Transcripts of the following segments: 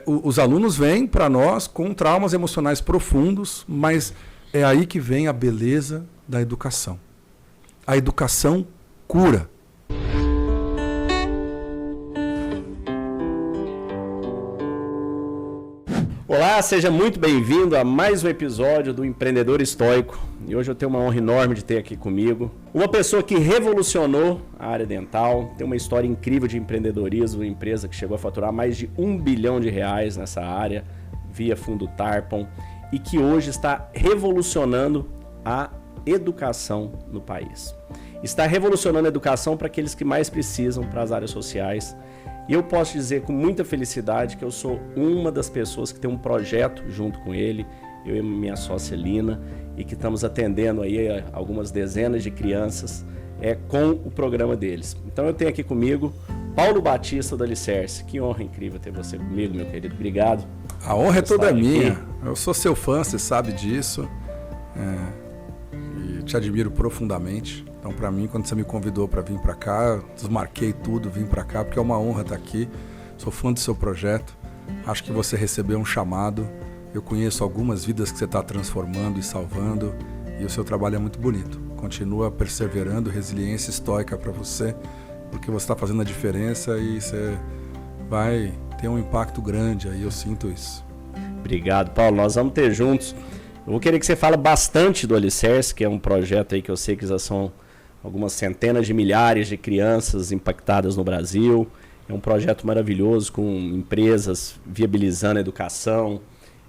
Os alunos vêm para nós com traumas emocionais profundos, mas é aí que vem a beleza da educação. A educação cura. Olá, seja muito bem-vindo a mais um episódio do Empreendedor Estoico. E hoje eu tenho uma honra enorme de ter aqui comigo uma pessoa que revolucionou a área dental, tem uma história incrível de empreendedorismo, uma empresa que chegou a faturar mais de R$1 bilhão nessa área, via Fundo Tarpon, e que hoje está revolucionando a educação no país. Está revolucionando a educação para aqueles que mais precisam, para as áreas sociais. E eu posso dizer com muita felicidade que eu sou uma das pessoas que tem um projeto junto com ele, eu e minha sócia Lina, e que estamos atendendo aí algumas dezenas de crianças com o programa deles. Então eu tenho aqui comigo Paulo Batista do Alicerce. Que honra incrível ter você comigo, meu querido. Obrigado. A honra é toda minha. Eu sou seu fã, você sabe disso. E te admiro profundamente. Então, para mim, quando você me convidou para vir para cá, desmarquei tudo, vim para cá, porque é uma honra estar aqui. Sou fã do seu projeto. Acho que você recebeu um chamado. Eu conheço algumas vidas que você está transformando e salvando. E o seu trabalho é muito bonito. Continua perseverando, resiliência estoica para você, porque você está fazendo a diferença e você vai ter um impacto grande aí, eu sinto isso. Obrigado, Paulo. Nós vamos ter juntos. Eu vou querer que você fale bastante do Alicerce, que é um projeto aí que eu sei que já são algumas centenas de milhares de crianças impactadas no Brasil. É um projeto maravilhoso, com empresas viabilizando a educação.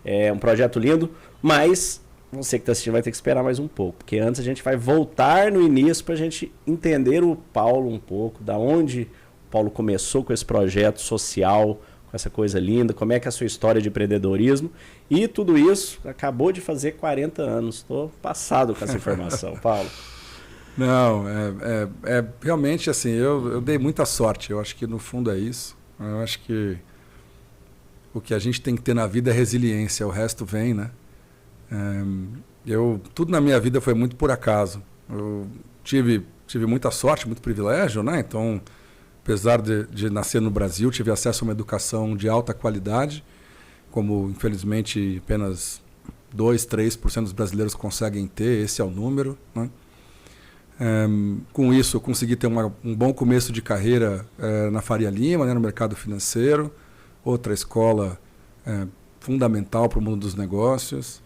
É um projeto lindo, mas você que está assistindo vai ter que esperar mais um pouco, porque antes a gente vai voltar no início para a gente entender o Paulo um pouco, da onde o Paulo começou com esse projeto social, com essa coisa linda, como é que é a sua história de empreendedorismo, e tudo isso acabou de fazer 40 anos. Estou passado com essa informação, Paulo. Não, realmente assim, eu dei muita sorte, eu acho que no fundo é isso. Eu acho que o que a gente tem que ter na vida é resiliência, o resto vem, né? Tudo na minha vida foi muito por acaso. Eu tive muita sorte, muito privilégio, né? Então, apesar de nascer no Brasil, tive acesso a uma educação de alta qualidade, como infelizmente apenas 2-3% dos brasileiros conseguem ter, esse é o número, né? Com isso, eu consegui ter um bom começo de carreira na Faria Lima, né, no mercado financeiro, outra escola fundamental para o mundo dos negócios.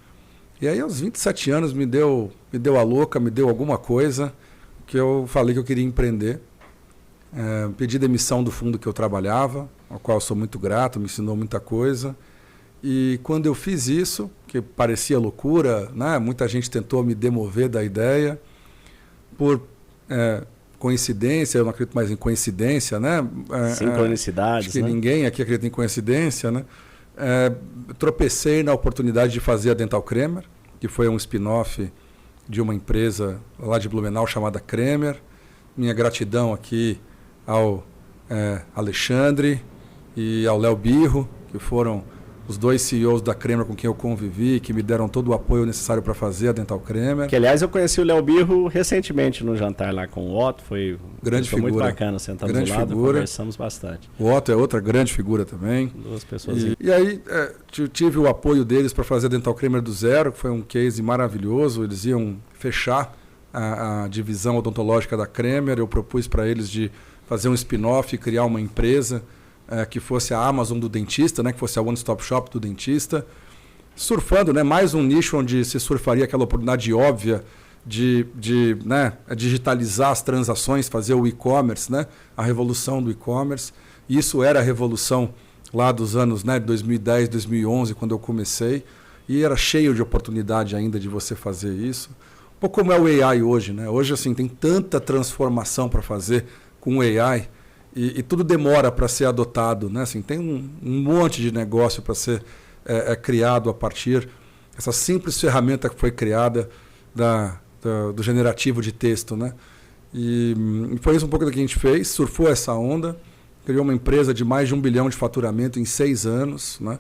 E aí, aos 27 anos, me deu a louca, me deu alguma coisa que eu falei que eu queria empreender. Pedi demissão do fundo que eu trabalhava, ao qual eu sou muito grato, me ensinou muita coisa. E quando eu fiz isso, que parecia loucura, né, muita gente tentou me demover da ideia, por coincidência, eu não acredito mais em coincidência, né? Sincronicidades, acho que né? Ninguém aqui acredita em coincidência, né? Tropecei na oportunidade de fazer a Dental Cremer, que foi um spin-off de uma empresa lá de Blumenau chamada Cremer. Minha gratidão aqui ao Alexandre e ao Léo Birro, que foram os dois CEOs da Cremer com quem eu convivi, que me deram todo o apoio necessário para fazer a Dental Cremer. Que, aliás, eu conheci o Léo Birro recentemente no jantar lá com o Otto, foi muito bacana, sentamos do lado e conversamos bastante. O Otto é outra grande figura também. Duas pessoas. E aí tive o apoio deles para fazer a Dental Cremer do zero, que foi um case maravilhoso. Eles iam fechar a divisão odontológica da Cremer, eu propus para eles de fazer um spin-off e criar uma empresa que fosse a Amazon do dentista, né, que fosse a one-stop shop do dentista, surfando, né, mais um nicho onde se surfaria aquela oportunidade óbvia de digitalizar as transações, fazer o e-commerce, né, a revolução do e-commerce. Isso era a revolução lá dos anos, né, 2010, 2011, quando eu comecei, e era cheio de oportunidade ainda de você fazer isso. Um pouco como é o AI hoje, né? Hoje assim, tem tanta transformação para fazer com o AI, e tudo demora para ser adotado, né? Assim, tem um monte de negócio para ser criado a partir dessa simples ferramenta que foi criada do generativo de texto, né? E foi isso um pouco do que a gente fez, surfou essa onda, criou uma empresa de mais de 1 bilhão de faturamento em 6 anos, né?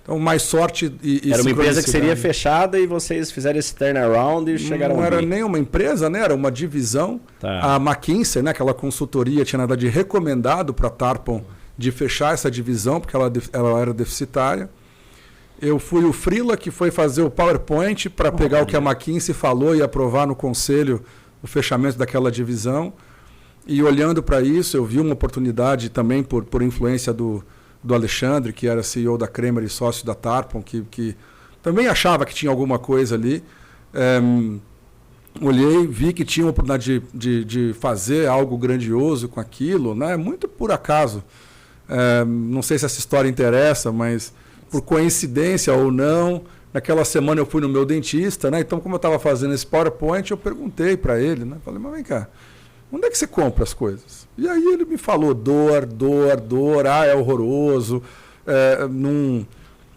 Então, mais sorte e era uma empresa que seria fechada e vocês fizeram esse turnaround e chegaram Não era nem uma empresa, né? Era uma divisão. Tá. A McKinsey, né? Aquela consultoria, tinha na verdade recomendado para a Tarpon de fechar essa divisão, porque ela era deficitária. Eu fui o freela que foi fazer o PowerPoint para pegar o que a McKinsey falou e aprovar no conselho o fechamento daquela divisão. E olhando para isso, eu vi uma oportunidade também por influência do Alexandre, que era CEO da Cremer e sócio da Tarpon, que também achava que tinha alguma coisa ali. Olhei, vi que tinha uma oportunidade de fazer algo grandioso com aquilo, né? Muito por acaso. Não sei se essa história interessa, mas por coincidência ou não, naquela semana eu fui no meu dentista, né? Então, como eu estava fazendo esse PowerPoint, eu perguntei para ele, né? Falei, mas vem cá, onde é que você compra as coisas? E aí ele me falou, dor, é horroroso,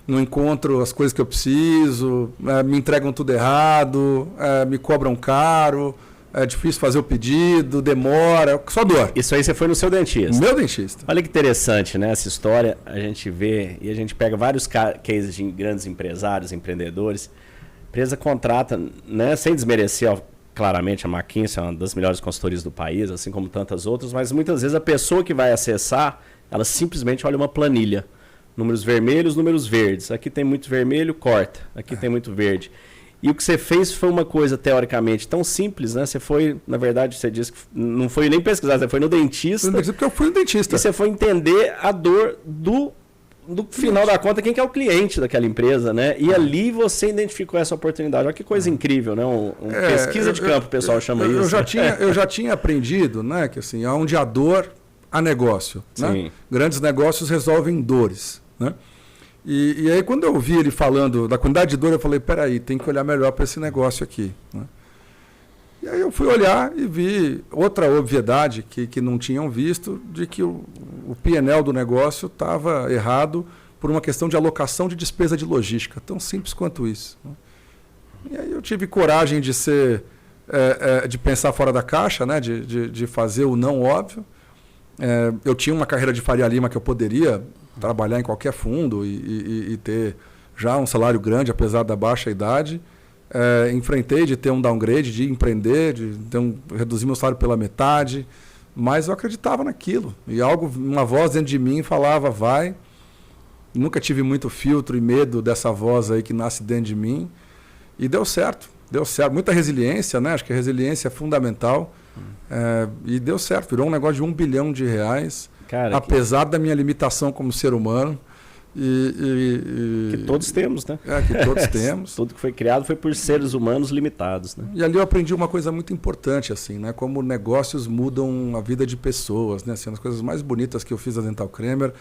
não encontro as coisas que eu preciso, me entregam tudo errado, me cobram caro, é difícil fazer o pedido, demora, só dor. Isso aí você foi no seu dentista? Meu dentista. Olha que interessante, né? Essa história, a gente vê e a gente pega vários cases de grandes empresários, empreendedores. A empresa contrata, né, sem desmerecer, claramente, a McKinsey é uma das melhores consultorias do país, assim como tantas outras, mas muitas vezes a pessoa que vai acessar, ela simplesmente olha uma planilha. Números vermelhos, números verdes. Aqui tem muito vermelho, corta. Aqui tem muito verde. E o que você fez foi uma coisa, teoricamente, tão simples, né? Você foi, na verdade, você disse que não foi nem pesquisar, você foi no dentista. Porque eu fui no dentista. E você foi entender a dor do final da conta, quem que é o cliente daquela empresa, né? E ali você identificou essa oportunidade. Olha que coisa incrível, né? Pesquisa de campo, o pessoal chama isso. Eu já tinha aprendido, né? Que assim, onde há dor, há negócio. Né? Grandes negócios resolvem dores, né? E aí, quando eu vi ele falando da quantidade de dor, eu falei, peraí, tem que olhar melhor para esse negócio aqui. Né? E aí eu fui olhar e vi outra obviedade que não tinham visto, de que o P&L do negócio estava errado por uma questão de alocação de despesa de logística, tão simples quanto isso. Né? E aí eu tive coragem de de pensar fora da caixa, né? de fazer o não óbvio. Eu tinha uma carreira de Faria Lima que eu poderia trabalhar em qualquer fundo e ter já um salário grande, apesar da baixa idade. Enfrentei de ter um downgrade, de empreender, de reduzir meu salário pela metade, mas eu acreditava naquilo. E uma voz dentro de mim falava, vai. Nunca tive muito filtro e medo dessa voz aí que nasce dentro de mim. E deu certo. Muita resiliência, né? Acho que a resiliência é fundamental. E deu certo, virou um negócio de R$1 bilhão. Cara, apesar da minha limitação como ser humano. Que todos temos, né? Que todos temos. Tudo que foi criado foi por seres humanos limitados, né? E ali eu aprendi uma coisa muito importante, assim, né? Como negócios mudam a vida de pessoas, né? Assim, uma das coisas mais bonitas que eu fiz na Dental Cremer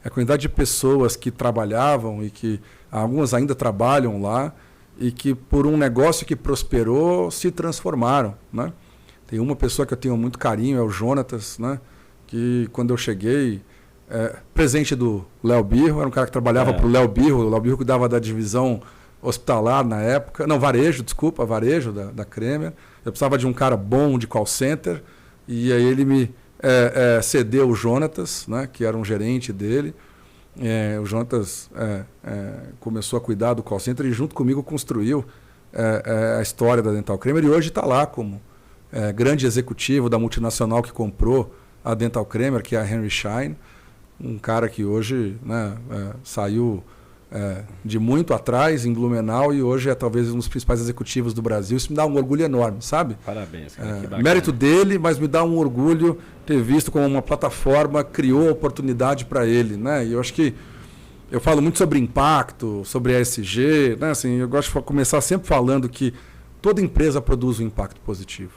é a quantidade de pessoas que trabalhavam e que algumas ainda trabalham lá e que por um negócio que prosperou se transformaram, né? Tem uma pessoa que eu tenho muito carinho, é o Jonatas, né? Que quando eu cheguei, presente do Léo Birro, era um cara que trabalhava para o Léo Birro cuidava da divisão hospitalar na época, varejo da Cremer. Eu precisava de um cara bom de call center, e aí ele me cedeu o Jonatas, né? Que era um gerente dele. O Jonatas começou a cuidar do call center e junto comigo construiu a história da Dental Cremer, e hoje está lá como grande executivo da multinacional que comprou a Dental Cremer, que é a Henry Schein, um cara que hoje, né, saiu de muito atrás em Blumenau e hoje é talvez um dos principais executivos do Brasil. Isso me dá um orgulho enorme, sabe? Parabéns, cara, que bacana. Mérito dele, mas me dá um orgulho ter visto como uma plataforma criou oportunidade para ele, né? E eu acho que eu falo muito sobre impacto, sobre ESG, né? Assim, eu gosto de começar sempre falando que toda empresa produz um impacto positivo,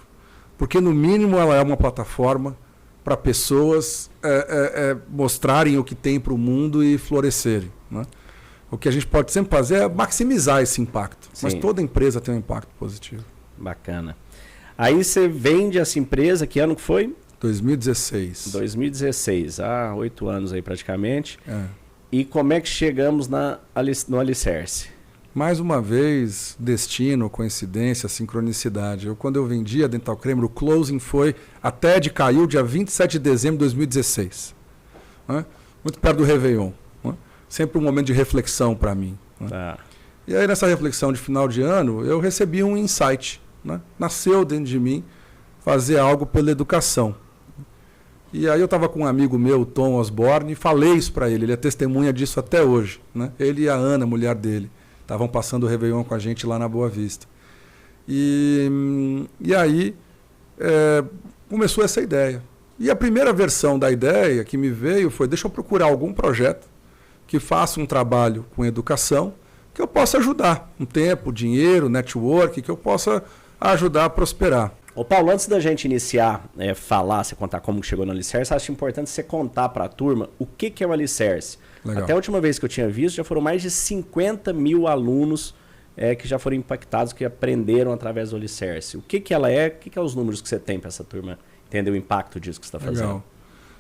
porque no mínimo ela é uma plataforma para pessoas mostrarem o que tem para o mundo e florescerem, né? O que a gente pode sempre fazer é maximizar esse impacto. Sim. Mas toda empresa tem um impacto positivo. Bacana. Aí você vende essa empresa, que ano que foi? 2016. 2016, há 8 anos aí praticamente. E como é que chegamos no alicerce? Mais uma vez, destino, coincidência, sincronicidade. Quando eu vendi a Dental Cremer, o closing foi até caiu dia 27 de dezembro de 2016. Né? Muito perto do Réveillon. Né? Sempre um momento de reflexão para mim. Né? E aí, nessa reflexão de final de ano, eu recebi um insight. Né? Nasceu dentro de mim fazer algo pela educação. E aí eu estava com um amigo meu, o Tom Osborne, e falei isso para ele. Ele é testemunha disso até hoje. Né? Ele e a Ana, mulher dele, estavam passando o Réveillon com a gente lá na Boa Vista. E aí começou essa ideia. E a primeira versão da ideia que me veio foi: deixa eu procurar algum projeto que faça um trabalho com educação que eu possa ajudar. Um tempo, dinheiro, network, que eu possa ajudar a prosperar. Ô Paulo, antes da gente iniciar, você contar como chegou no Alicerce, acho importante você contar para a turma o que é o Alicerce. Legal. Até a última vez que eu tinha visto, já foram mais de 50 mil alunos que já foram impactados, que aprenderam através do Alicerce. O que ela é? O que é os números que você tem para essa turma entender o impacto disso que você está fazendo? Legal.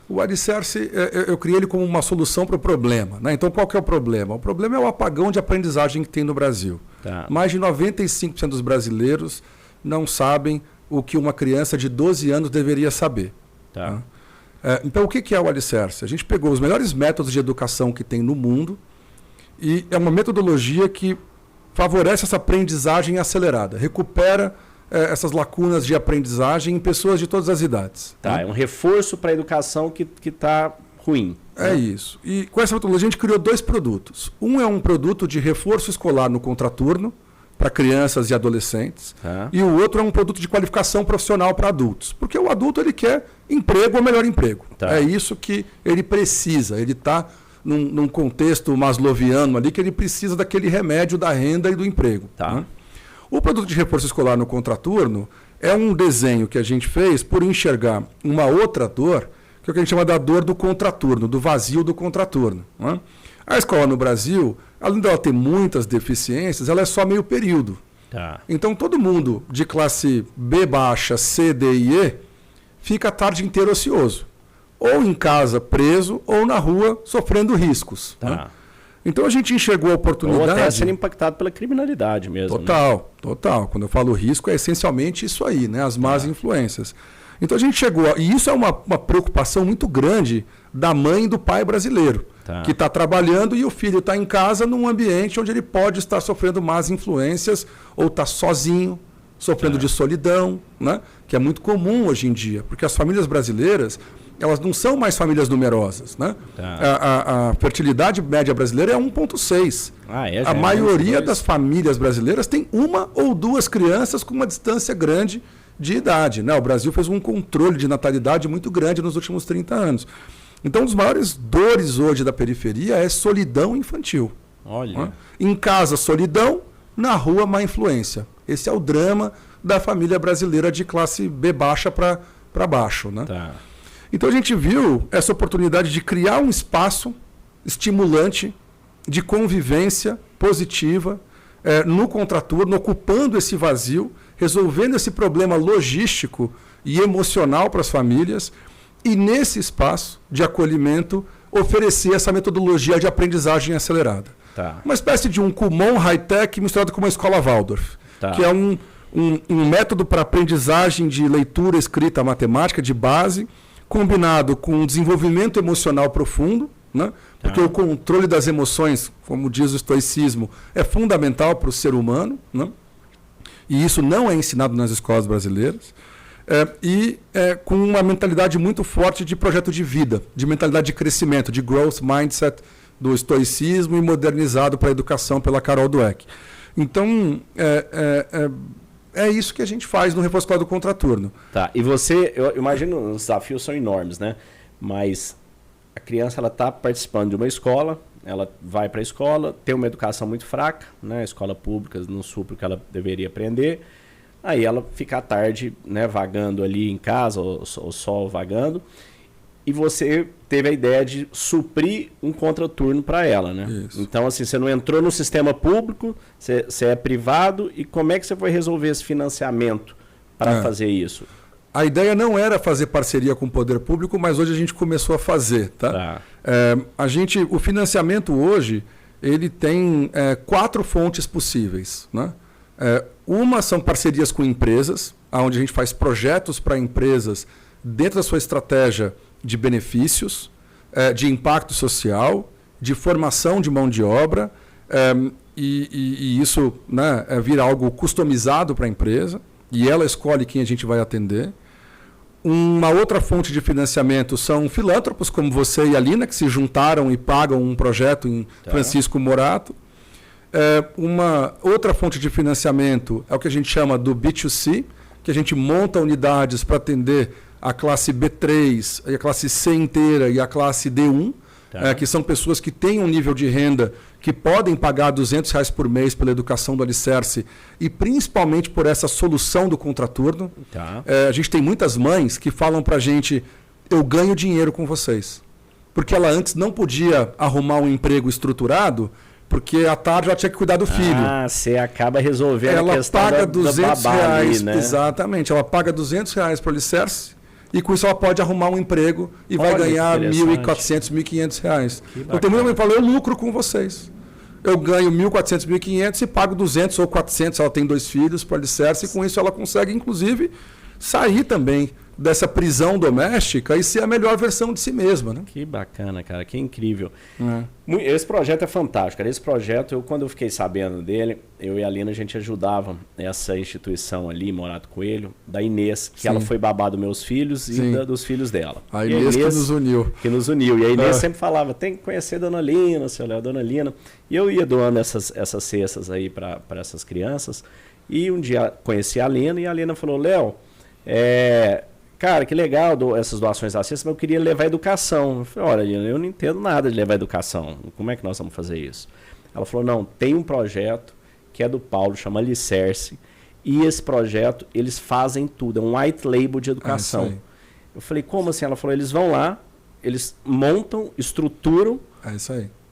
O Alicerce, eu criei ele como uma solução para o problema. Né? Então, qual que é o problema? O problema é o apagão de aprendizagem que tem no Brasil. Tá. Mais de 95% dos brasileiros não sabem o que uma criança de 12 anos deveria saber. Tá. Né? Então, o que é o Alicerce? A gente pegou os melhores métodos de educação que tem no mundo e é uma metodologia que favorece essa aprendizagem acelerada, recupera essas lacunas de aprendizagem em pessoas de todas as idades. Tá, né? É um reforço para a educação que está ruim. É isso. E com essa metodologia a gente criou 2 produtos. Um é um produto de reforço escolar no contraturno, para crianças e adolescentes. Tá. E o outro é um produto de qualificação profissional para adultos. Porque o adulto ele quer emprego ou melhor emprego. Tá. É isso que ele precisa. Ele está num contexto maslowiano ali que ele precisa daquele remédio da renda e do emprego. Tá. Né? O produto de reforço escolar no contraturno é um desenho que a gente fez por enxergar uma outra dor, que é o que a gente chama da dor do contraturno, do vazio do contraturno. Né? A escola no Brasil, além dela ter muitas deficiências, ela é só meio período. Tá. Então todo mundo de classe B baixa, C, D e E fica a tarde inteira ocioso. Ou em casa preso, ou na rua sofrendo riscos. Tá. Né? Então a gente enxergou a oportunidade... Ou até sendo impactado pela criminalidade mesmo. Total, né? Total. Quando eu falo risco, é essencialmente isso aí, né? As más influências. Então a gente chegou... E isso é uma preocupação muito grande da mãe e do pai brasileiro. Tá. Que está trabalhando e o filho está em casa num ambiente onde ele pode estar sofrendo más influências ou está sozinho, sofrendo de solidão, né? Que é muito comum hoje em dia, porque as famílias brasileiras elas não são mais famílias numerosas. Né? Tá. A fertilidade média brasileira é 1,6. A maioria das famílias brasileiras tem 1 ou 2 crianças com uma distância grande de idade. Né? O Brasil fez um controle de natalidade muito grande nos últimos 30 anos. Então, um dos maiores dores hoje da periferia é solidão infantil. Olha. Né? Em casa, solidão, na rua, má influência. Esse é o drama da família brasileira de classe B baixa para baixo. Né? Tá. Então, a gente viu essa oportunidade de criar um espaço estimulante de convivência positiva no contraturno, ocupando esse vazio, resolvendo esse problema logístico e emocional para as famílias, e nesse espaço de acolhimento oferecer essa metodologia de aprendizagem acelerada. Tá. Uma espécie de um Kumon high-tech misturado com uma escola Waldorf, tá. que é um método para aprendizagem de leitura, escrita, matemática de base, combinado com um desenvolvimento emocional profundo, né? Porque o controle das emoções, como diz o estoicismo, é fundamental para o ser humano, né? E isso não é ensinado nas escolas brasileiras. Com uma mentalidade muito forte de projeto de vida, de mentalidade de crescimento, de growth mindset do estoicismo e modernizado para a educação pela Carol Dweck. Então, é isso que a gente faz no Reforço Escolar do Contraturno. Tá. E você, eu imagino, os desafios são enormes, né? Mas a criança ela está participando de uma escola, ela vai para a escola, tem uma educação muito fraca, né? A escola pública não supre o que ela deveria aprender. Aí ela fica à tarde, né, vagando ali em casa, ou só vagando. E você teve a ideia de suprir um contraturno para ela, né? Isso. Então, assim, você não entrou no sistema público, você é privado, e como é que você foi resolver esse financiamento para fazer isso? A ideia não era fazer parceria com o poder público, mas hoje a gente começou a fazer. Tá? O financiamento hoje ele tem 4 fontes possíveis. Né? Uma são parcerias com empresas, onde a gente faz projetos para empresas dentro da sua estratégia de benefícios, de impacto social, de formação de mão de obra, e isso, né, vira algo customizado para a empresa, e ela escolhe quem a gente vai atender. Uma outra fonte de financiamento são filântropos como você e a Lina, que se juntaram e pagam um projeto em Francisco Morato. Uma outra fonte de financiamento é o que a gente chama do B2C, que a gente monta unidades para atender a classe B3, a classe C inteira e a classe D1, que são pessoas que têm um nível de renda que podem pagar R$200 por mês pela educação do alicerce e principalmente por essa solução do contraturno. A gente tem muitas mães que falam para a gente, eu ganho dinheiro com vocês. Porque ela antes não podia arrumar um emprego estruturado, porque à tarde ela tinha que cuidar do filho. Você acaba resolvendo ela a questão paga da babá R$200, ali, né? Exatamente, ela paga R$200 para o alicerce e com isso ela pode arrumar um emprego e vai ganhar R$1.400, R$1.500. Então tem muita gente que fala, eu lucro com vocês. Eu ganho R$1.400, R$1.500 e pago R$200 ou R$400, ela tem 2 filhos para o alicerce e com isso ela consegue, inclusive, sair também dessa prisão doméstica e ser a melhor versão de si mesma. Né? Que bacana, cara, que incrível. Esse projeto é fantástico, cara. Esse projeto, quando eu fiquei sabendo dele, eu e a Lina, a gente ajudava essa instituição ali, Morato Coelho, da Inês, que ela foi babá dos meus filhos e dos filhos dela. A Inês que nos uniu. Que nos uniu. E a Inês sempre falava, tem que conhecer a Dona Lina, seu Léo, Dona Lina. E eu ia doando essas cestas aí para essas crianças. E um dia conheci a Lina e a Lina falou, Léo, cara, que legal essas doações da cesta, mas eu queria levar educação. Eu falei, olha, eu não entendo nada de levar educação. Como é que nós vamos fazer isso? Ela falou, não, tem um projeto que é do Paulo, chama Alicerce, e esse projeto, eles fazem tudo, é um white label de educação. Eu falei, como assim? Ela falou, eles vão lá, eles montam, estruturam,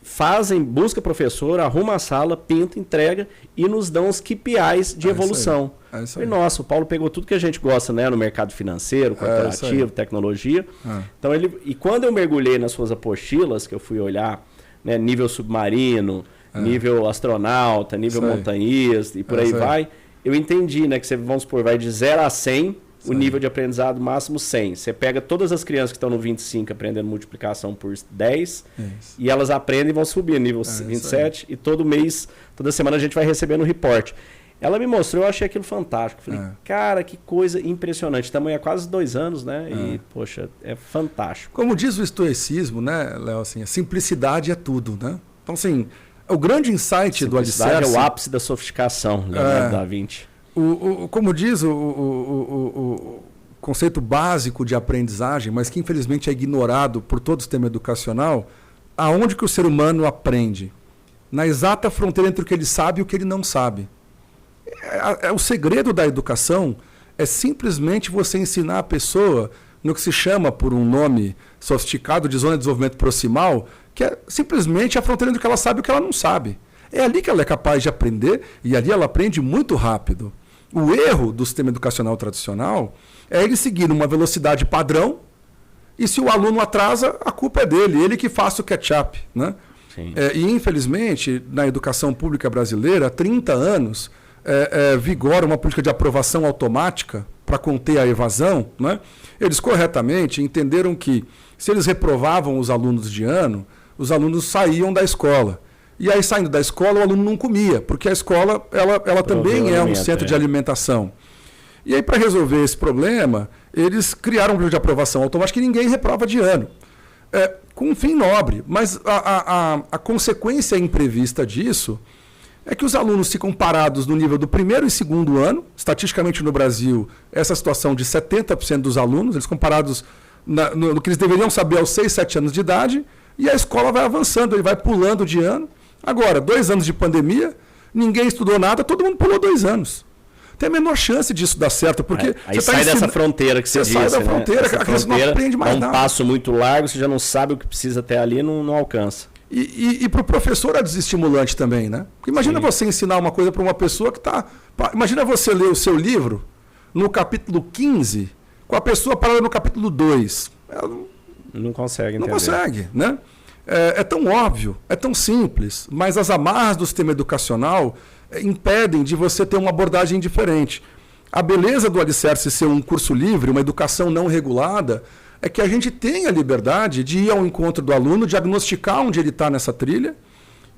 fazem, busca professor, arruma a sala, pinta, entrega e nos dão os KPIs de evolução. E nossa, o Paulo pegou tudo que a gente gosta, né, no mercado financeiro, corporativo, tecnologia. Então e quando eu mergulhei nas suas apostilas, que eu fui olhar, né, nível submarino, nível astronauta, nível montanhista e por aí vai, eu entendi, né, que você, vamos supor, vai de 0 a 100, o nível de aprendizado máximo 100. Você pega todas as crianças que estão no 25 aprendendo multiplicação por 10 e elas aprendem e vão subir nível 27 e todo mês, toda semana a gente vai recebendo um report. Ela me mostrou, eu achei aquilo fantástico. Falei, cara, que coisa impressionante. Tamanho há quase 2 anos, né? E, poxa, é fantástico. Como diz o estoicismo, né, Léo, assim, a simplicidade é tudo, né? Então, assim, o grande insight do alicerce... é o ápice da sofisticação, Leonardo da Vinci. Como diz o conceito básico de aprendizagem, mas que infelizmente é ignorado por todo o sistema educacional, aonde que o ser humano aprende? Na exata fronteira entre o que ele sabe e o que ele não sabe. O segredo da educação é simplesmente você ensinar a pessoa no que se chama, por um nome sofisticado, de zona de desenvolvimento proximal, que é simplesmente a fronteira entre o que ela sabe e o que ela não sabe. É ali que ela é capaz de aprender e ali ela aprende muito rápido. O erro do sistema educacional tradicional é ele seguir uma velocidade padrão e se o aluno atrasa, a culpa é dele, ele que faça o catch-up. Né? E infelizmente, na educação pública brasileira, há 30 anos, vigora uma política de aprovação automática para conter a evasão. Né? Eles corretamente entenderam que se eles reprovavam os alunos de ano, os alunos saíam da escola. E aí, saindo da escola, o aluno não comia, porque a escola ela também é um centro de alimentação. E aí, para resolver esse problema, eles criaram um plano de aprovação automática que ninguém reprova de ano. Com um fim nobre. Mas a consequência imprevista disso é que os alunos ficam parados no nível do 1º e 2º ano. Estatisticamente, no Brasil, essa situação de 70% dos alunos, eles ficam parados no que eles deveriam saber aos 6, 7 anos de idade, e a escola vai avançando, ele vai pulando de ano. Agora, 2 anos de pandemia, ninguém estudou nada, todo mundo pulou 2 anos. Tem a menor chance disso dar certo, porque aí você sai dessa fronteira que você disse, sai da fronteira, né? A criança não aprende mais nada. É um passo muito largo, você já não sabe o que precisa até ali, não alcança. E para o professor é desestimulante também, né? Porque imagina você ensinar uma coisa para uma pessoa que está... Imagina você ler o seu livro no capítulo 15, com a pessoa parada no capítulo 2. Ela não consegue entender. Não consegue, né? É tão óbvio, é tão simples, mas as amarras do sistema educacional impedem de você ter uma abordagem diferente. A beleza do alicerce ser um curso livre, uma educação não regulada, é que a gente tem a liberdade de ir ao encontro do aluno, diagnosticar onde ele está nessa trilha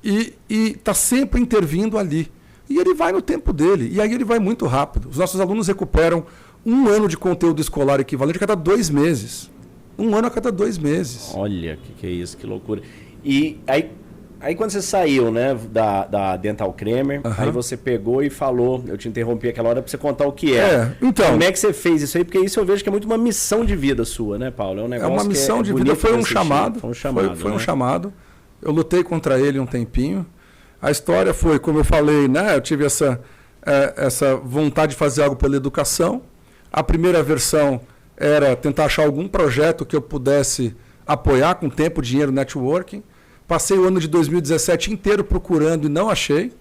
e está sempre intervindo ali. E ele vai no tempo dele, e aí ele vai muito rápido. Os nossos alunos recuperam um ano de conteúdo escolar equivalente a cada 2 meses. Um ano a cada 2 meses. Olha, que é isso, que loucura. E aí quando você saiu, né, da Dental Cremer, aí você pegou e falou, eu te interrompi aquela hora para você contar o que é. Então, como é que você fez isso aí? Porque isso eu vejo que é muito uma missão de vida sua, né, Paulo? É um negócio uma missão de vida, foi um chamado. Foi um chamado. Foi um chamado. Eu lutei contra ele um tempinho. A história foi, como eu falei, né, eu tive essa vontade de fazer algo pela educação. A primeira versão era tentar achar algum projeto que eu pudesse apoiar com tempo, dinheiro, networking. Passei o ano de 2017 inteiro procurando e não achei.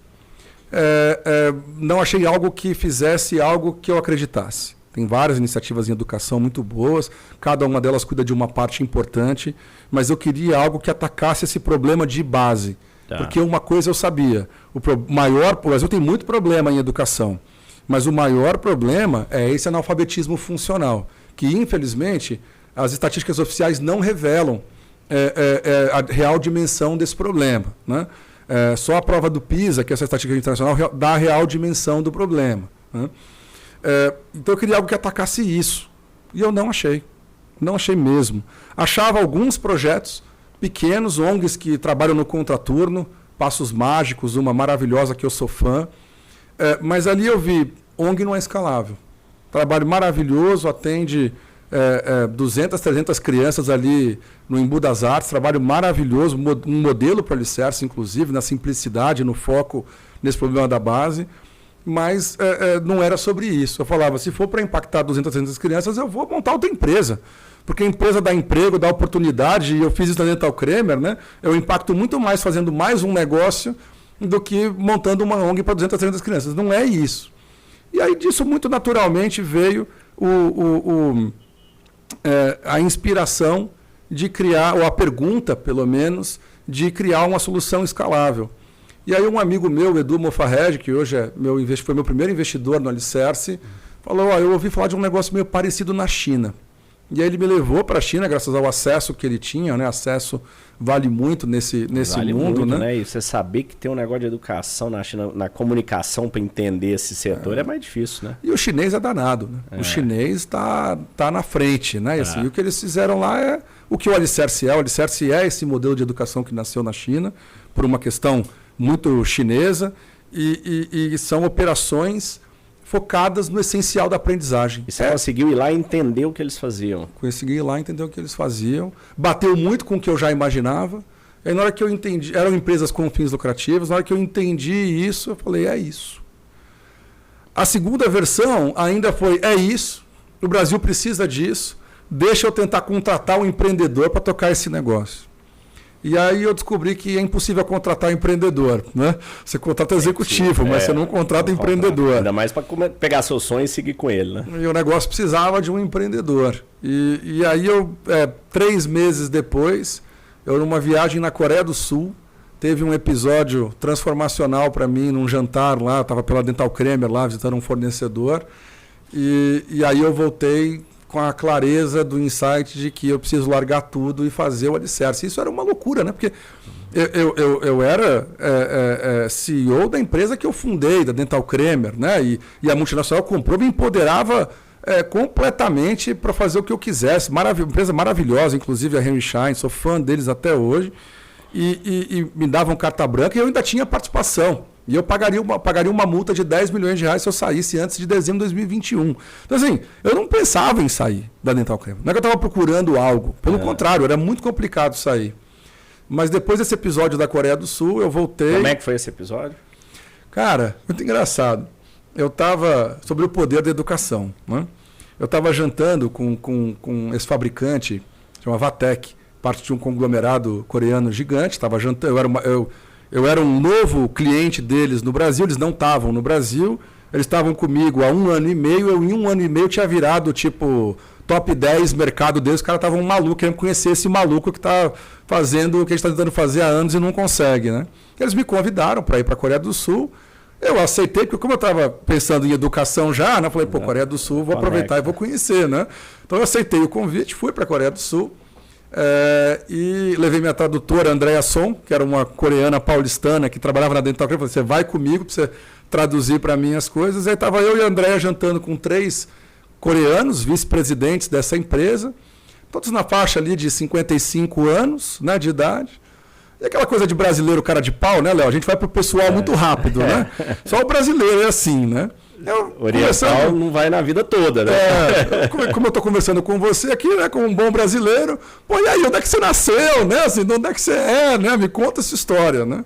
Não achei algo que fizesse algo que eu acreditasse. Tem várias iniciativas em educação muito boas, cada uma delas cuida de uma parte importante, mas eu queria algo que atacasse esse problema de base. Tá. Porque uma coisa eu sabia, o Brasil tem muito problema em educação, mas o maior problema é esse analfabetismo funcional, que infelizmente as estatísticas oficiais não revelam a real dimensão desse problema, né? Só a prova do PISA, que é essa estatística internacional, dá a real dimensão do problema, né? Então eu queria algo que atacasse isso. E eu não achei. Não achei mesmo. Achava alguns projetos pequenos, ONGs que trabalham no contraturno, Passos Mágicos, uma maravilhosa que eu sou fã. Mas ali eu vi, ONG não é escalável. Trabalho maravilhoso, atende 200, 300 crianças ali no Embu das Artes, trabalho maravilhoso, um modelo para o Alicerce, inclusive, na simplicidade, no foco nesse problema da base. Mas não era sobre isso. Eu falava, se for para impactar 200, 300 crianças, eu vou montar outra empresa. Porque a empresa dá emprego, dá oportunidade, e eu fiz isso na Dental Cremer, né? Eu impacto muito mais fazendo mais um negócio do que montando uma ONG para 200, 300 crianças. Não é isso. E aí disso muito naturalmente veio a inspiração de criar, ou a pergunta, pelo menos, de criar uma solução escalável. E aí um amigo meu, Edu Mofarred, que hoje foi meu primeiro investidor no Alicerce, falou, eu ouvi falar de um negócio meio parecido na China. E aí ele me levou para a China, graças ao acesso que ele tinha, né? Acesso vale muito nesse vale mundo, muito, né? E você saber que tem um negócio de educação na China, na comunicação para entender esse setor é mais difícil, né? E o chinês é danado, né? O chinês está na frente, né? E o que eles fizeram lá é o que o Alicerce é. O Alicerce é esse modelo de educação que nasceu na China, por uma questão muito chinesa, e são operações focadas no essencial da aprendizagem. E você conseguiu ir lá e entender o que eles faziam? Consegui ir lá e entender o que eles faziam. Bateu muito com o que eu já imaginava. E na hora que eu entendi, eram empresas com fins lucrativos, na hora que eu entendi isso, eu falei, é isso. A segunda versão ainda foi, é isso, o Brasil precisa disso, deixa eu tentar contratar um empreendedor para tocar esse negócio. E aí eu descobri que é impossível contratar empreendedor, né? Você contrata executivo, mas você não contrata empreendedor. Ainda mais para pegar seu sonho e seguir com ele, né? E o negócio precisava de um empreendedor. E aí 3 meses depois, eu numa viagem na Coreia do Sul, teve um episódio transformacional para mim num jantar lá, estava pela Dental Cremer lá, visitando um fornecedor. E aí eu voltei com a clareza do insight de que eu preciso largar tudo e fazer o Alicerce. Isso era uma loucura, né? Porque eu era CEO da empresa que eu fundei, da Dental Cremer, né? E a multinacional comprou, me empoderava completamente para fazer o que eu quisesse. Empresa maravilhosa, inclusive a Henry Schein, sou fã deles até hoje. E me davam carta branca e eu ainda tinha participação. E eu pagaria uma multa de R$10 milhões se eu saísse antes de dezembro de 2021. Então, assim, eu não pensava em sair da Dental Cremer. Não é que eu estava procurando algo. Pelo contrário, era muito complicado sair. Mas depois desse episódio da Coreia do Sul, eu voltei... Como é que foi esse episódio? Cara, muito engraçado. Eu estava sobre o poder da educação, né? Eu estava jantando com esse fabricante, chama Vatek, parte de um conglomerado coreano gigante. Estava jantando, eu era um novo cliente deles no Brasil, eles não estavam no Brasil, eles estavam comigo há 1 ano e meio, eu em 1 ano e meio tinha virado tipo top 10 mercado deles, os caras estavam malucos, querendo conhecer esse maluco que está fazendo o que a gente está tentando fazer há anos e não consegue, né? Eles me convidaram para ir para a Coreia do Sul, eu aceitei, porque como eu estava pensando em educação já, né? Eu falei, Coreia do Sul, vou aproveitar e vou conhecer, né? Então eu aceitei o convite, fui para a Coreia do Sul, e levei minha tradutora, Andrea Son, que era uma coreana paulistana que trabalhava na Dental Cremer. Você vai comigo para você traduzir para mim as coisas. Aí estava eu e a Andrea jantando com 3 coreanos, vice-presidentes dessa empresa, todos na faixa ali de 55 anos, né, de idade. E aquela coisa de brasileiro cara de pau, né, Léo? A gente vai pro pessoal muito rápido, né? Só o brasileiro é assim, né? Oriental não vai na vida toda, né? Como eu estou conversando com você aqui, né, como um bom brasileiro, pô, e aí, onde é que você nasceu, né? Assim, onde é que você é, né? Me conta essa história, né?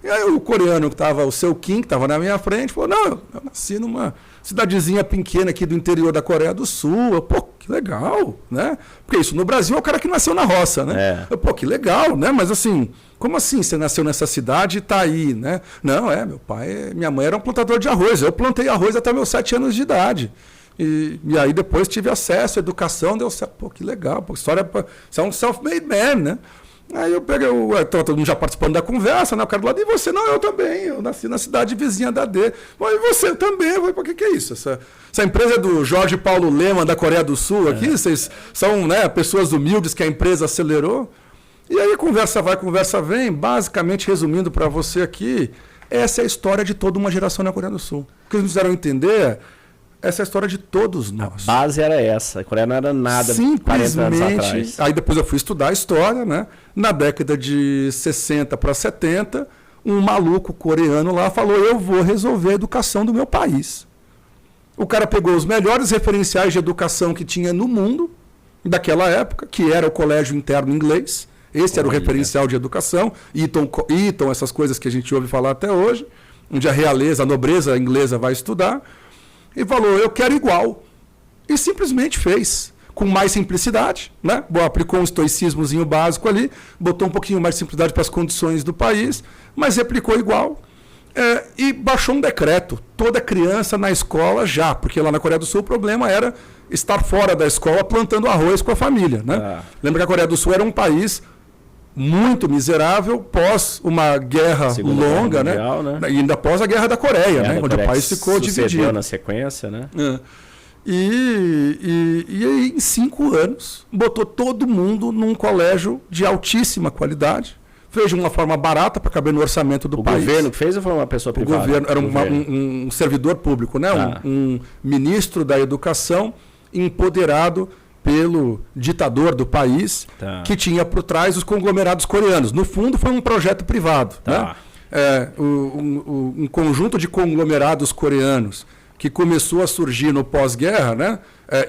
E aí o coreano que estava, o seu Kim, que estava na minha frente, falou, não, eu nasci numa cidadezinha pequena aqui do interior da Coreia do Sul. Pô, que legal, né? Porque isso, no Brasil é o cara que nasceu na roça, né? Pô, que legal, né? Mas assim, como assim você nasceu nessa cidade e está aí, né? Não, meu pai, minha mãe era um plantador de arroz. Eu plantei arroz até meus 7 anos de idade. E aí depois tive acesso à educação, deu certo. Pô, que legal, pô, história, você é um self-made man, né? Aí eu peguei, todo mundo já participando da conversa, né? O cara do lado, e você? Não, eu também, eu nasci na cidade vizinha da D. E você também? Eu falei, pô, o que é isso? Essa empresa é do Jorge Paulo Lemann, da Coreia do Sul, aqui, vocês são, né, pessoas humildes que a empresa acelerou. E aí conversa vai, conversa vem, basicamente resumindo para você aqui, essa é a história de toda uma geração na Coreia do Sul. O que eles fizeram entender, essa é a história de todos nós. A base era essa, a Coreia não era nada 40 anos atrás. Aí depois eu fui estudar a história, né? Na década de 60 para 70, um maluco coreano lá falou, eu vou resolver a educação do meu país. O cara pegou os melhores referenciais de educação que tinha no mundo, daquela época, que era o colégio interno inglês. Esse era o referencial de educação, Eton, essas coisas que a gente ouve falar até hoje, onde a realeza, a nobreza inglesa vai estudar, e falou, eu quero igual. E simplesmente fez, com mais simplicidade, né? Aplicou um estoicismozinho básico ali, botou um pouquinho mais de simplicidade para as condições do país, mas replicou igual. E baixou um decreto, toda criança na escola já, porque lá na Coreia do Sul o problema era estar fora da escola plantando arroz com a família, né? Lembra que a Coreia do Sul era um país muito miserável pós uma guerra longa, Mundial, né? E ainda após a Guerra da Coreia, né? Onde o país ficou dividido. Na sequência, né? E aí, em 5 anos, botou todo mundo num colégio de altíssima qualidade, fez de uma forma barata para caber no orçamento do país. O governo que fez ou foi uma pessoa privada? O governo era um servidor público, né? Um ministro da educação empoderado pelo ditador do país, que tinha por trás os conglomerados coreanos. No fundo, foi um projeto privado. Né? Um conjunto de conglomerados coreanos que começou a surgir no pós-guerra, né?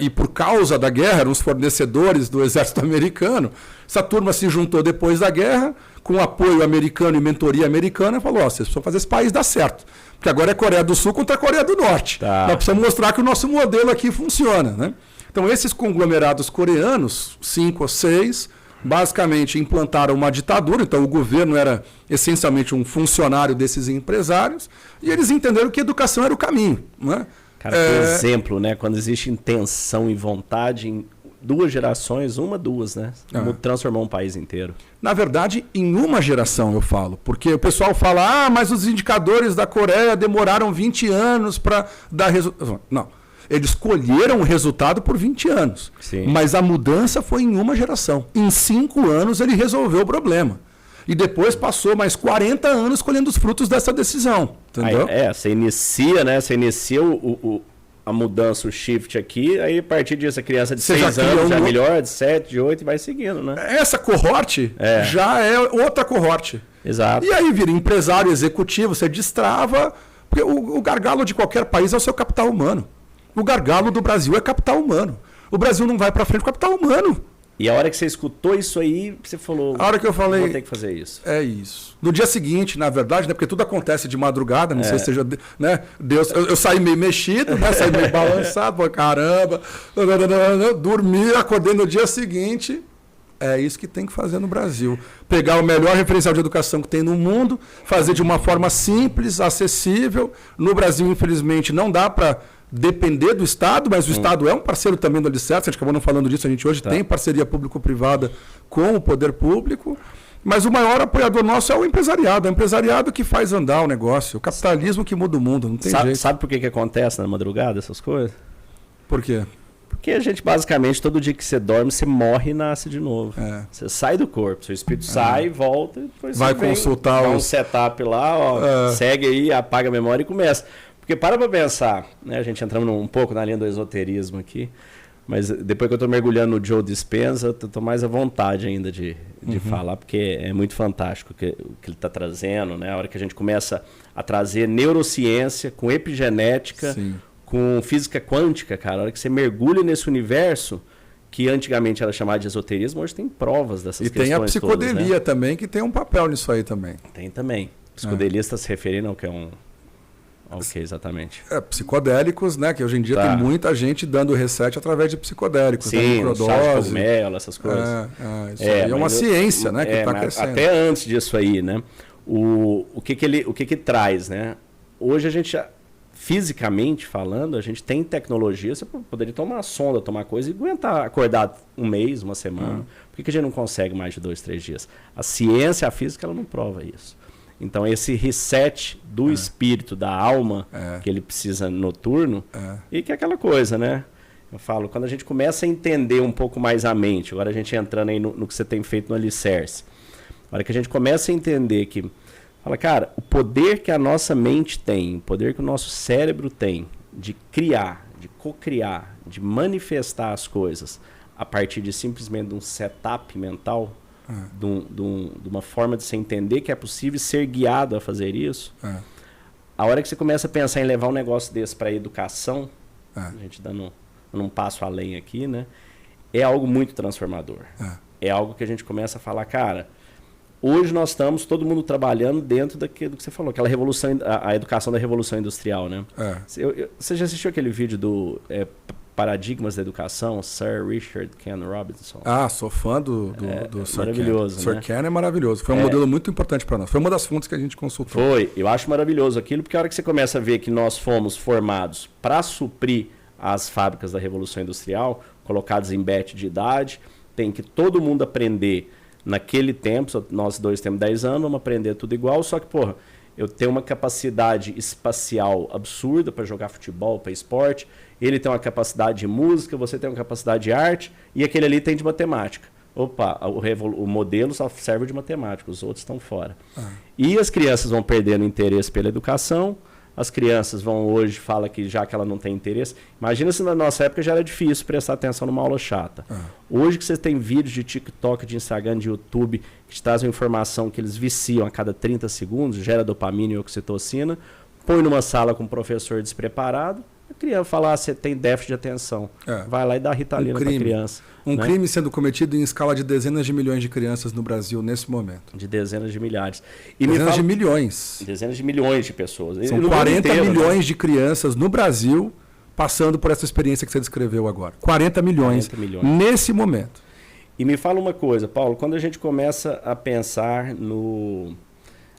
E por causa da guerra, eram os fornecedores do exército americano. Essa turma se juntou depois da guerra, com apoio americano e mentoria americana, e falou, vocês precisam fazer esse país dar certo. Porque agora é Coreia do Sul contra a Coreia do Norte. Nós precisamos mostrar que o nosso modelo aqui funciona, né? Então, esses conglomerados coreanos, 5 ou 6, basicamente implantaram uma ditadura. Então, o governo era essencialmente um funcionário desses empresários, e eles entenderam que educação era o caminho. Né? Cara, por exemplo, né? Quando existe intenção e vontade em 2 gerações, 2, né? Transformou um país inteiro. Na verdade, em uma geração eu falo, porque o pessoal fala, mas os indicadores da Coreia demoraram 20 anos para dar resultado. Não. Eles colheram o resultado por 20 anos. Sim. Mas a mudança foi em uma geração. Em 5 anos ele resolveu o problema. E depois passou mais 40 anos colhendo os frutos dessa decisão. Entendeu? Você inicia, né? Você inicia a mudança, o shift aqui, aí a partir disso a criança de 6 anos já é melhor, de 7, de 8 e vai seguindo, né? Essa cohorte já é outra cohorte. Exato. E aí vira empresário executivo, você destrava. Porque o gargalo de qualquer país é o seu capital humano. O gargalo do Brasil é capital humano. O Brasil não vai para frente com capital humano. E a hora que você escutou isso aí, você falou... A hora que eu falei... Vou ter que fazer isso. É isso. No dia seguinte, na verdade, né, porque tudo acontece de madrugada, não sei se seja... Né, Deus, eu saí meio mexido, né, saí meio balançado, pô, caramba, dormi, acordei no dia seguinte... É isso que tem que fazer no Brasil. Pegar o melhor referencial de educação que tem no mundo, fazer de uma forma simples, acessível. No Brasil, infelizmente, não dá para depender do Estado, mas o Estado é um parceiro também do Alicerce. A gente acabou não falando disso, a gente hoje tem parceria público-privada com o poder público. Mas o maior apoiador nosso é o empresariado. É o empresariado que faz andar o negócio. O capitalismo que muda o mundo, não tem jeito. Sabe por que acontece na madrugada essas coisas? Por quê? Porque a gente, basicamente, todo dia que você dorme, você morre e nasce de novo. Você sai do corpo, seu espírito sai, volta, e depois vai você consultar dá um setup lá, segue aí, apaga a memória e começa. Porque para pensar, né, a gente entrando um pouco na linha do esoterismo aqui, mas depois que eu estou mergulhando no Joe Dispenza, eu estou mais à vontade ainda de falar, porque é muito fantástico o que ele está trazendo, né? A hora que a gente começa a trazer neurociência com epigenética, Sim. com física quântica, cara, a hora que você mergulha nesse universo, que antigamente era chamado de esoterismo, hoje tem provas dessas questões. E tem a psicodelia todas, né? também, que tem um papel nisso aí também. Tem também. Psicodelia está se referindo ao que é um... ao que exatamente? Psicodélicos, né? Que hoje em dia tem muita gente dando reset através de psicodélicos. Sim, microdose, cogumelo, essas coisas. Isso aí é uma ciência, né? Que está crescendo. Até antes disso aí, né? O que traz, né? Hoje a gente... Fisicamente falando, a gente tem tecnologia, você poderia tomar sonda, tomar coisa e aguentar acordar um mês, uma semana. Por que a gente não consegue mais de 2, 3 dias? A ciência, a física, ela não prova isso. Então, esse reset do espírito, da alma, que ele precisa noturno, e que é aquela coisa, né? Eu falo, quando a gente começa a entender um pouco mais a mente, agora a gente entrando aí no que você tem feito no Alicerce, a hora que a gente começa a entender que fala, cara, o poder que a nossa mente tem, o poder que o nosso cérebro tem de criar, de cocriar, de manifestar as coisas a partir de simplesmente um setup mental, de uma forma de você entender que é possível ser guiado a fazer isso, a hora que você começa a pensar em levar um negócio desse para a educação, a gente dando um passo além aqui, né, é algo muito transformador. É algo que a gente começa a falar, cara... Hoje nós estamos, todo mundo trabalhando dentro daquilo que você falou, aquela revolução, a educação da Revolução Industrial, né? Você já assistiu aquele vídeo do Paradigmas da Educação, Sir Richard Ken Robinson? Sou fã do Sir maravilhoso, Ken. Sir Ken é maravilhoso. Foi um modelo muito importante para nós. Foi uma das fontes que a gente consultou. Eu acho maravilhoso aquilo, porque a hora que você começa a ver que nós fomos formados para suprir as fábricas da Revolução Industrial, colocados em bet de idade, tem que todo mundo aprender. Naquele tempo, nós dois temos 10 anos, vamos aprender tudo igual, só que, porra, eu tenho uma capacidade espacial absurda para jogar futebol, para esporte, ele tem uma capacidade de música, você tem uma capacidade de arte, e aquele ali tem de matemática. Opa, o modelo só serve de matemática, os outros estão fora. E as crianças vão perdendo interesse pela educação, as crianças vão hoje, fala que já que ela não tem interesse... Imagina se na nossa época já era difícil prestar atenção numa aula chata. Hoje que você tem vídeos de TikTok, de Instagram, de YouTube, que te trazem informação que eles viciam a cada 30 segundos, gera dopamina e oxitocina, põe numa sala com um professor despreparado, a criança fala, você tem déficit de atenção. Vai lá e dá Ritalina para a criança. Um crime sendo cometido em escala de dezenas de milhões de crianças no Brasil nesse momento. De dezenas de milhares. Dezenas de milhões. Dezenas de milhões de pessoas. São 40 milhões de crianças no Brasil passando por essa experiência que você descreveu agora. 40 milhões nesse momento. E me fala uma coisa, Paulo, quando a gente começa a pensar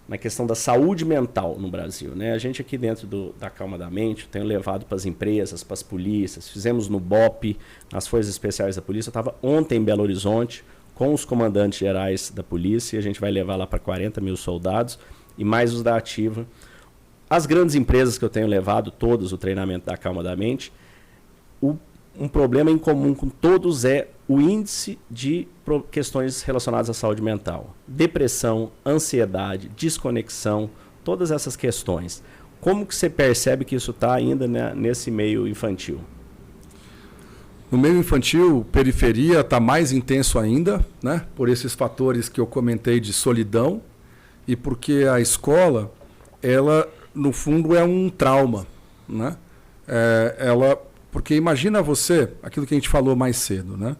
na questão da saúde mental no Brasil, né? A gente aqui dentro da Calma da Mente tem levado para as empresas, para as polícias, fizemos no BOP, nas Forças Especiais da Polícia. Eu estava ontem em Belo Horizonte com os comandantes gerais da polícia e a gente vai levar lá para 40 mil soldados e mais os da ativa. As grandes empresas que eu tenho levado, todos, o treinamento da Calma da Mente, um problema em comum com todos é o índice de questões relacionadas à saúde mental. Depressão, ansiedade, desconexão, todas essas questões. Como que você percebe que isso está ainda, né, nesse meio infantil? No meio infantil, periferia está mais intenso ainda, né, por esses fatores que eu comentei de solidão e porque a escola, ela, no fundo, é um trauma, né? Porque imagina você, aquilo que a gente falou mais cedo, né?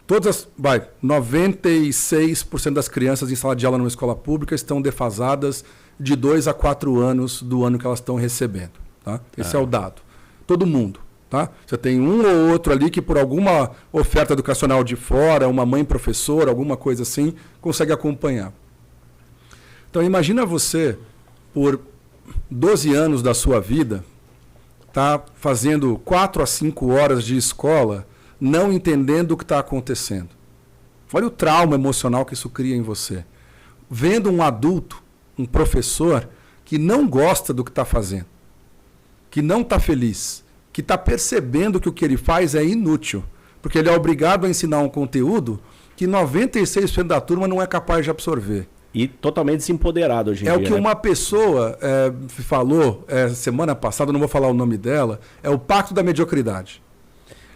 96% das crianças em sala de aula numa escola pública estão defasadas de 2 a 4 anos do ano que elas estão recebendo. Tá? Esse é o dado. Todo mundo. Tá? Você tem um ou outro ali que por alguma oferta educacional de fora, uma mãe professora, alguma coisa assim, consegue acompanhar. Então imagina você, por 12 anos da sua vida, tá fazendo 4 a 5 horas de escola, não entendendo o que está acontecendo. Olha o trauma emocional que isso cria em você. Vendo um adulto, um professor, que não gosta do que está fazendo, que não está feliz, que está percebendo que o que ele faz é inútil, porque ele é obrigado a ensinar um conteúdo que 96% da turma não é capaz de absorver. E totalmente desempoderado hoje em dia. É o que uma pessoa falou semana passada, não vou falar o nome dela, é o pacto da mediocridade.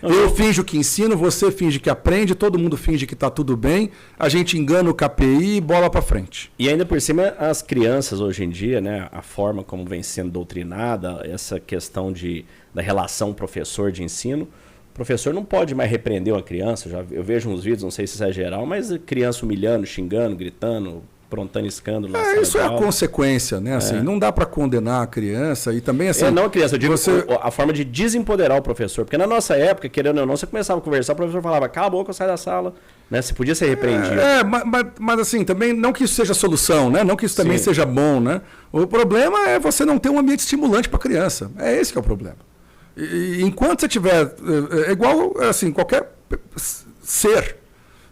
Eu finjo que ensino, você finge que aprende, todo mundo finge que está tudo bem, a gente engana o KPI e bola para frente. E ainda por cima, as crianças hoje em dia, né, a forma como vem sendo doutrinada, essa questão da relação professor de ensino, o professor não pode mais repreender uma criança. Eu vejo uns vídeos, não sei se isso é geral, mas criança humilhando, xingando, gritando, aprontando escândalo. Isso é a consequência, né? Assim, não dá para condenar a criança e também assim. Não a criança, eu digo a forma de desempoderar o professor. Porque na nossa época, querendo ou não, você começava a conversar, o professor falava, cala a boca, sai da sala. Né? Você podia ser repreendido. Mas assim, também não que isso seja a solução, né? Não que isso também seja bom, né? O problema é você não ter um ambiente estimulante para a criança. É esse que é o problema. E enquanto você tiver. É igual assim, qualquer ser,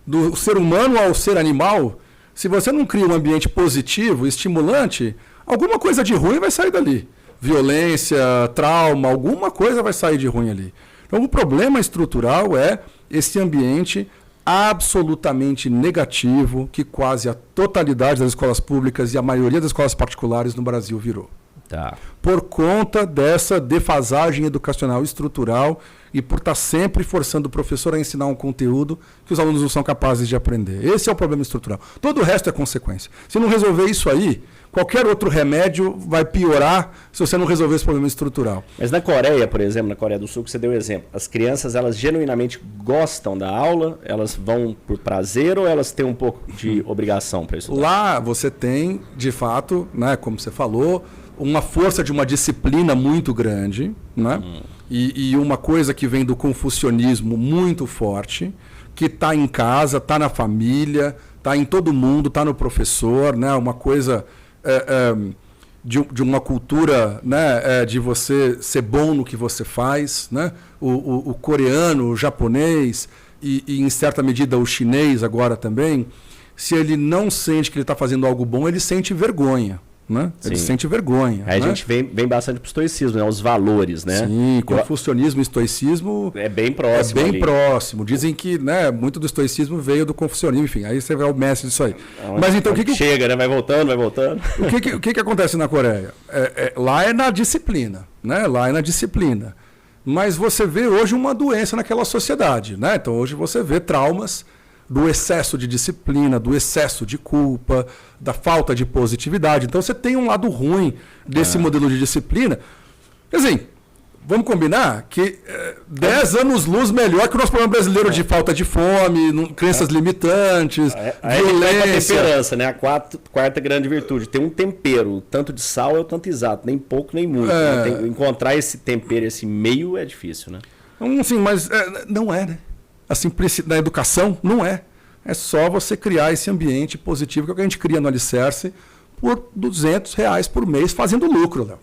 do ser humano ao ser animal. Se você não cria um ambiente positivo, estimulante, alguma coisa de ruim vai sair dali. Violência, trauma, alguma coisa vai sair de ruim ali. Então, o problema estrutural é esse ambiente absolutamente negativo que quase a totalidade das escolas públicas e a maioria das escolas particulares no Brasil virou. Tá. Por conta dessa defasagem educacional estrutural e por estar sempre forçando o professor a ensinar um conteúdo que os alunos não são capazes de aprender. Esse é o problema estrutural. Todo o resto é consequência. Se não resolver isso aí, qualquer outro remédio vai piorar se você não resolver esse problema estrutural. Mas na Coreia, por exemplo, na Coreia do Sul, que você deu exemplo, as crianças, elas genuinamente gostam da aula? Elas vão por prazer ou elas têm um pouco de obrigação para estudar? Lá você tem, de fato, né, como você falou, uma força de uma disciplina muito grande, né? E uma coisa que vem do confucionismo muito forte, que está em casa, está na família, está em todo mundo, está no professor, né? Uma coisa de uma cultura, né? De você ser bom no que você faz, né? O coreano, o japonês e em certa medida o chinês agora também, se ele não sente que ele está fazendo algo bom, ele sente vergonha. Né? Ele sente vergonha. Aí, né? A gente vem bastante para o estoicismo, né? Os valores, né? Sim, confucionismo e estoicismo é bem próximo. É bem próximo. Dizem que, né, muito do estoicismo veio do confucionismo, enfim, aí você vai ao mestre disso aí. Mas então o que chega, né? Vai voltando. O que acontece na Coreia? Lá é na disciplina, né? Lá é na disciplina. Mas você vê hoje uma doença naquela sociedade, né? Então hoje você vê traumas do excesso de disciplina, do excesso de culpa, da falta de positividade. Então você tem um lado ruim desse modelo de disciplina. Assim, vamos combinar que 10 anos-luz melhor que o nosso problema brasileiro de falta de fome, crenças limitantes, violência. A temperança, né? A quarta grande virtude. Tem um tempero, tanto de sal é o tanto exato, nem pouco nem muito. Né? Encontrar esse tempero, esse meio é difícil, né? Sim, mas não é, né? A simplicidade da educação não é. É só você criar esse ambiente positivo que é o que a gente cria no Alicerce por R$200 por mês fazendo lucro, Léo.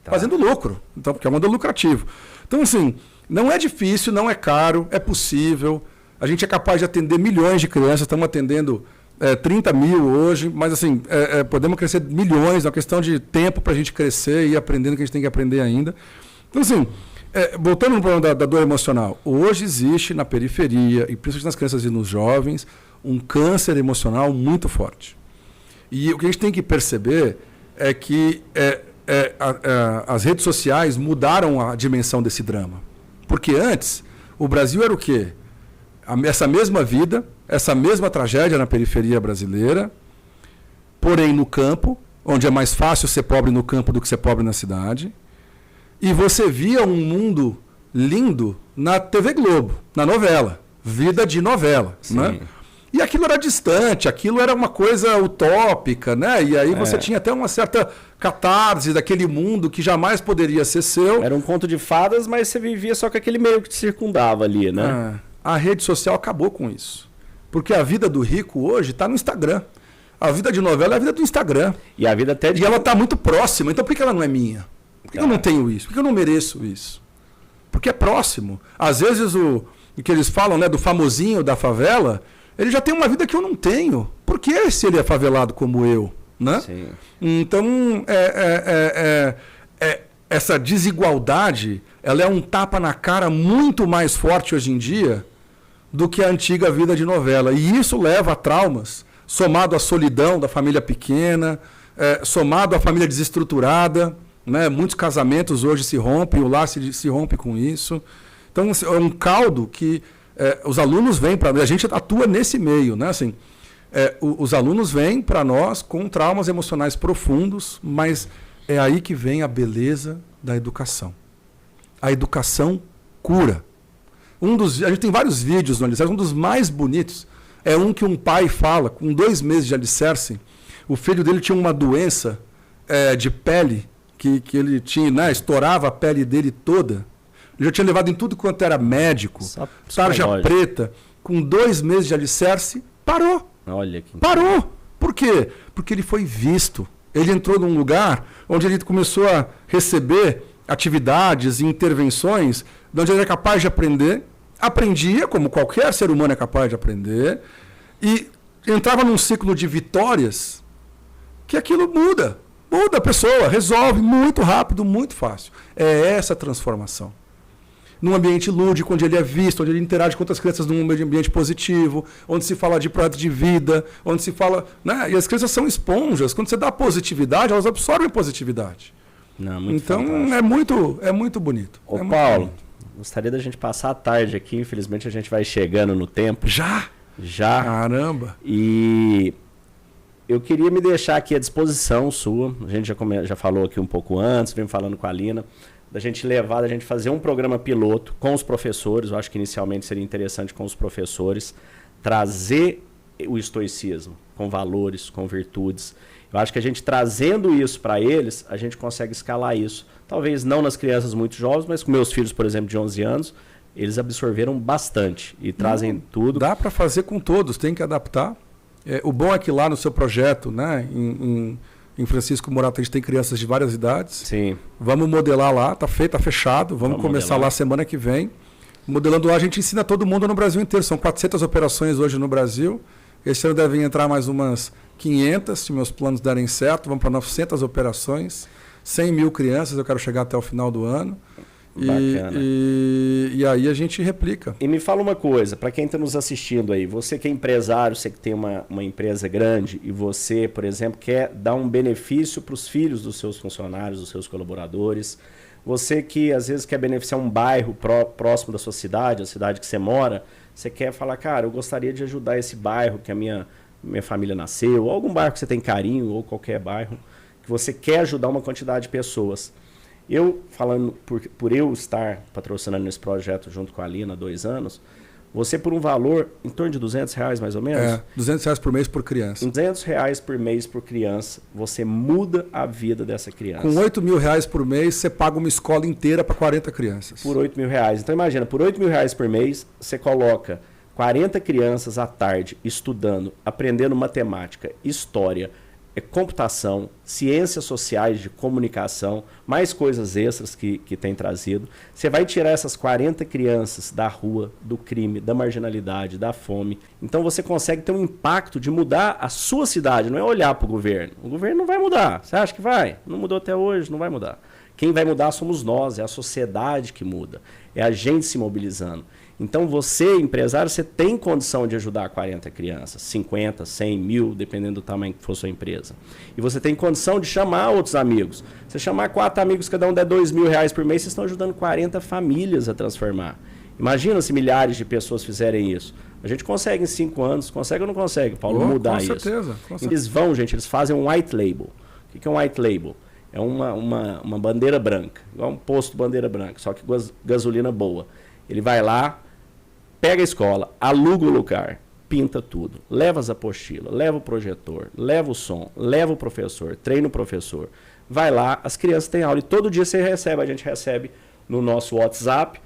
Tá. Fazendo lucro, então, porque é um modelo lucrativo. Então, assim, não é difícil, não é caro, é possível. A gente é capaz de atender milhões de crianças, estamos atendendo 30 mil hoje, mas assim, podemos crescer milhões, é uma questão de tempo para a gente crescer e ir aprendendo o que a gente tem que aprender ainda. Então, assim, voltando no problema da dor emocional, hoje existe na periferia, e principalmente nas crianças e nos jovens, um câncer emocional muito forte. E o que a gente tem que perceber é que as redes sociais mudaram a dimensão desse drama. Porque antes, o Brasil era o quê? Essa mesma vida, essa mesma tragédia na periferia brasileira, porém no campo, onde é mais fácil ser pobre no campo do que ser pobre na cidade. E você via um mundo lindo na TV Globo, na novela. Vida de novela. Né? E aquilo era distante, aquilo era uma coisa utópica, né? E aí você tinha até uma certa catarse daquele mundo que jamais poderia ser seu. Era um conto de fadas, mas você vivia só com aquele meio que te circundava ali, né? A rede social acabou com isso. Porque a vida do rico hoje está no Instagram. A vida de novela é a vida do Instagram. E a vida até E ela está muito próxima. Então por que ela não é minha? Por que eu não tenho isso? Por que eu não mereço isso? Porque é próximo. Às vezes o que eles falam, né, do famosinho da favela, ele já tem uma vida que eu não tenho. Por que se ele é favelado como eu? Né? Sim. Então, essa desigualdade, ela é um tapa na cara muito mais forte hoje em dia do que a antiga vida de novela. E isso leva a traumas somado à solidão da família pequena, somado à família desestruturada, né? Muitos casamentos hoje se rompem, o lar se rompe com isso. Então, assim, é um caldo que os alunos vêm para nós, a gente atua nesse meio, né? Assim, os alunos vêm para nós com traumas emocionais profundos, mas é aí que vem a beleza da educação. A educação cura. A gente tem vários vídeos no Alicerce, um dos mais bonitos é um que um pai fala, com 2 meses de alicerce, o filho dele tinha uma doença de pele, que ele tinha, né, estourava a pele dele toda. Ele já tinha levado em tudo quanto era médico, tarja preta, com 2 meses de alicerce, parou. Olha que... Parou. Por quê? Porque ele foi visto. Ele entrou num lugar onde ele começou a receber atividades e intervenções onde ele é capaz de aprender, aprendia, como qualquer ser humano é capaz de aprender, e entrava num ciclo de vitórias que aquilo muda a pessoa, resolve muito rápido, muito fácil. É essa transformação. Num ambiente lúdico, onde ele é visto, onde ele interage com outras crianças num ambiente positivo, onde se fala de projeto de vida, onde se fala... Né? E as crianças são esponjas. Quando você dá positividade, elas absorvem positividade. Não, muito então, é muito bonito. Ô, Paulo, gostaria da gente passar a tarde aqui. Infelizmente, a gente vai chegando no tempo. Já? Caramba! E eu queria me deixar aqui à disposição sua. A gente já falou aqui um pouco antes, vem falando com a Alina, da gente fazer um programa piloto com os professores. Eu acho que inicialmente seria interessante com os professores trazer o estoicismo com valores, com virtudes. Eu acho que a gente trazendo isso para eles, a gente consegue escalar isso. Talvez não nas crianças muito jovens, mas com meus filhos, por exemplo, de 11 anos, eles absorveram bastante e trazem tudo. Dá para fazer com todos, tem que adaptar. O bom é que lá no seu projeto, né, em Francisco Morato, a gente tem crianças de várias idades. Sim. Vamos modelar lá, tá fechado. Vamos começar modelar lá semana que vem. Modelando lá, a gente ensina todo mundo no Brasil inteiro. São 400 operações hoje no Brasil. Esse ano devem entrar mais umas 500, se meus planos derem certo. Vamos para 900 operações. 100 mil crianças, eu quero chegar até o final do ano. E aí a gente replica. E me fala uma coisa, para quem está nos assistindo aí, você que é empresário, você que tem uma empresa grande e você, por exemplo, quer dar um benefício para os filhos dos seus funcionários, dos seus colaboradores, você que às vezes quer beneficiar um bairro próximo da sua cidade, a cidade que você mora, você quer falar, cara, eu gostaria de ajudar esse bairro que a minha família nasceu, ou algum bairro que você tem carinho, ou qualquer bairro, que você quer ajudar uma quantidade de pessoas. Eu, falando por eu estar patrocinando esse projeto junto com a Alina há 2 anos, você por um valor em torno de R$200 mais ou menos? R$200 por mês por criança. R$200 por mês por criança, você muda a vida dessa criança. Com R$8.000 por mês, você paga uma escola inteira para 40 crianças. Por R$8.000. Então imagina, por R$8.000 por mês, você coloca 40 crianças à tarde estudando, aprendendo matemática, história, computação, ciências sociais de comunicação, mais coisas extras que tem trazido. Você vai tirar essas 40 crianças da rua, do crime, da marginalidade, da fome. Então você consegue ter um impacto de mudar a sua cidade, não é olhar para o governo. O governo não vai mudar. Você acha que vai? Não mudou até hoje, não vai mudar. Quem vai mudar somos nós, é a sociedade que muda, é a gente se mobilizando. Então você, empresário, você tem condição de ajudar 40 crianças, 50, 100, 1000, dependendo do tamanho que for sua empresa. E você tem condição de chamar outros amigos. Você chamar 4 amigos, cada um der R$2.000 por mês, vocês estão ajudando 40 famílias a transformar. Imagina se milhares de pessoas fizerem isso. A gente consegue em 5 anos, consegue ou não consegue, Paulo, mudar isso? Com certeza. Eles vão, gente, eles fazem um white label. O que é um white label? É uma bandeira branca, igual um posto bandeira branca, só que gasolina boa. Ele vai lá, pega a escola, aluga o lugar, pinta tudo, leva as apostilas, leva o projetor, leva o som, leva o professor, treina o professor. Vai lá, as crianças têm aula e todo dia você recebe, a gente recebe no nosso WhatsApp,